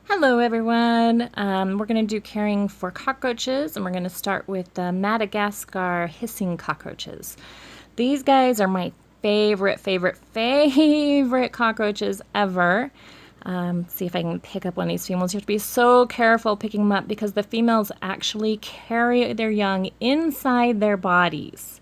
Hello everyone. We're going to do caring for cockroaches, and we're going to start with the Madagascar Hissing Cockroaches. These guys are my favorite cockroaches ever. See if I can pick up one of these females. You have to be so careful picking them up because the females actually carry their young inside their bodies.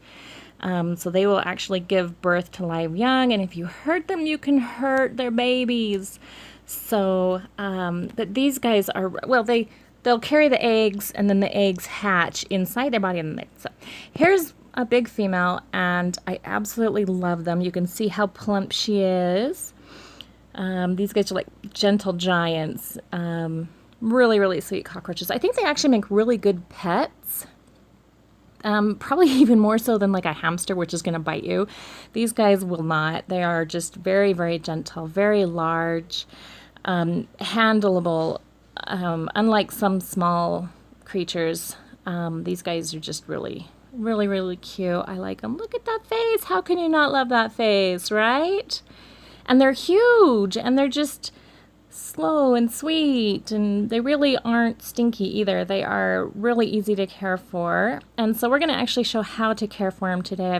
So they will actually give birth to live young, and if you hurt them, you can hurt their babies. So, but these guys are, well, they'll carry the eggs, and then the eggs hatch inside their body. So here's a big female, and I absolutely love them. You can see how plump she is. These guys are like gentle giants. Really sweet cockroaches. I think they actually make really good pets. Probably even more so than like a hamster, which is going to bite you. These guys will not. They are just very gentle, very large, handleable. Unlike some small creatures, these guys are just really cute. I like them. Look at that face. How can you not love that face, right? And they're huge, and they're just slow and sweet, and they really aren't stinky either. They are really easy to care for, and so we're going to actually show how to care for them today.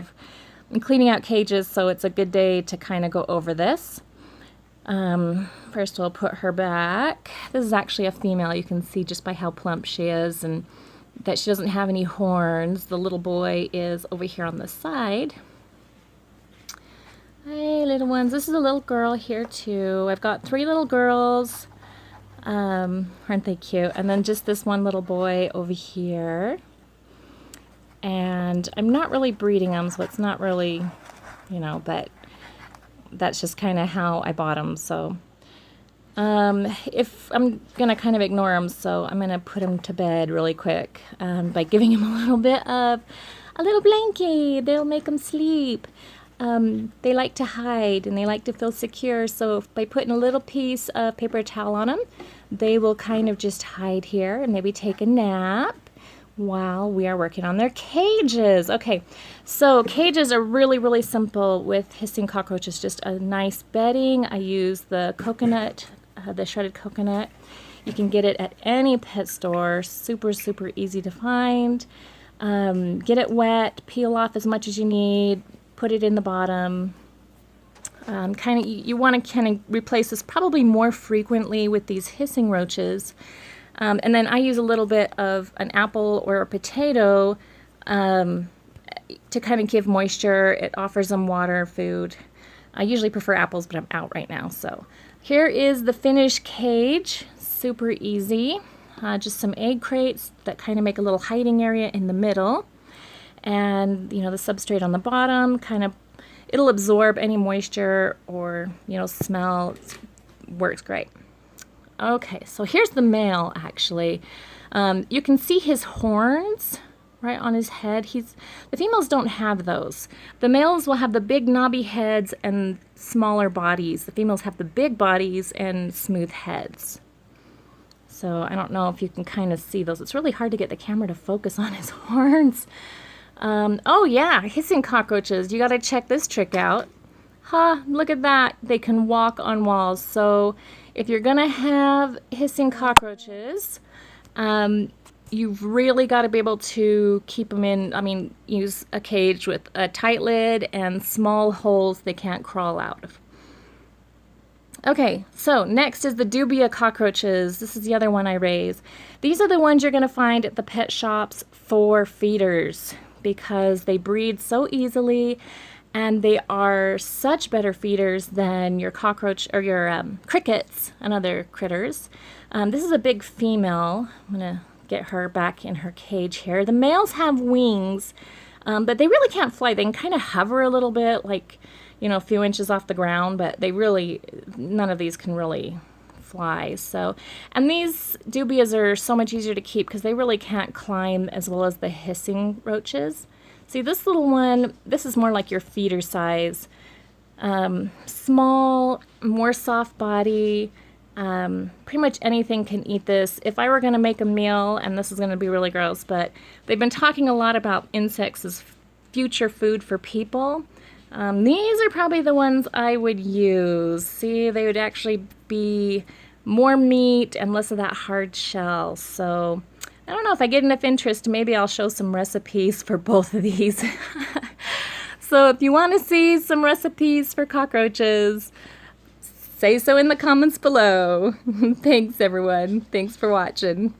I'm cleaning out cages, so it's a good day to kind of go over this. First we'll put her back. This is actually a female. You can see just by how plump she is and that she doesn't have any horns. The little boy is over here on the side. Hey, little ones. This is a little girl here, too. I've got 3 little girls. Aren't they cute? And then just this one little boy over here. And I'm not really breeding them, so it's not really, but that's just kind of how I bought them. So if I'm going to kind of ignore them, so I'm going to put them to bed really quick by giving them a little bit of a little blankie. They'll make them sleep. They like to hide and they like to feel secure, so by putting a little piece of paper towel on them, they will kind of just hide here and maybe take a nap while we are working on their cages. Okay, so cages are really simple with hissing cockroaches. Just a nice bedding. I use the coconut, the shredded coconut. You can get it at any pet store. Super easy to find. Get it wet, peel off as much as you need. Put it in the bottom. You want to kind of replace this probably more frequently with these hissing roaches. And then I use a little bit of an apple or a potato to kind of give moisture. It offers them water, food. I usually prefer apples, but I'm out right now. So here is the finished cage. Super easy. Just some egg crates that kind of make a little hiding area in the middle. And, the substrate on the bottom, it'll absorb any moisture or, smell. Works great. Okay, so here's the male, actually. You can see his horns right on his head. The females don't have those. The males will have the big knobby heads and smaller bodies. The females have the big bodies and smooth heads. So I don't know if you can kind of see those. It's really hard to get the camera to focus on his horns. Oh yeah, hissing cockroaches. You gotta check this trick out. Look at that. They can walk on walls. So if you're gonna have hissing cockroaches, you've really got to be able to keep them in, use a cage with a tight lid and small holes they can't crawl out of. Okay, so next is the Dubia cockroaches. This is the other one I raise. These are the ones you're gonna find at the pet shops for feeders, because they breed so easily and they are such better feeders than your cockroach or your crickets and other critters. This is a big female. I'm going to get her back in her cage here. The males have wings, but they really can't fly. They can kind of hover a little bit, like, a few inches off the ground, but none of these can really fly. So, and these dubias are so much easier to keep because they really can't climb as well as the hissing roaches. See, this little one, this is more like your feeder size. Small, more soft body. Pretty much anything can eat this. If I were going to make a meal, and this is going to be really gross, but they've been talking a lot about insects as future food for people. These are probably the ones I would use. See, they would actually be more meat and less of that hard shell. So I don't know, if I get enough interest, maybe I'll show some recipes for both of these. So if you want to see some recipes for cockroaches, say so in the comments below. Thanks everyone. Thanks for watching.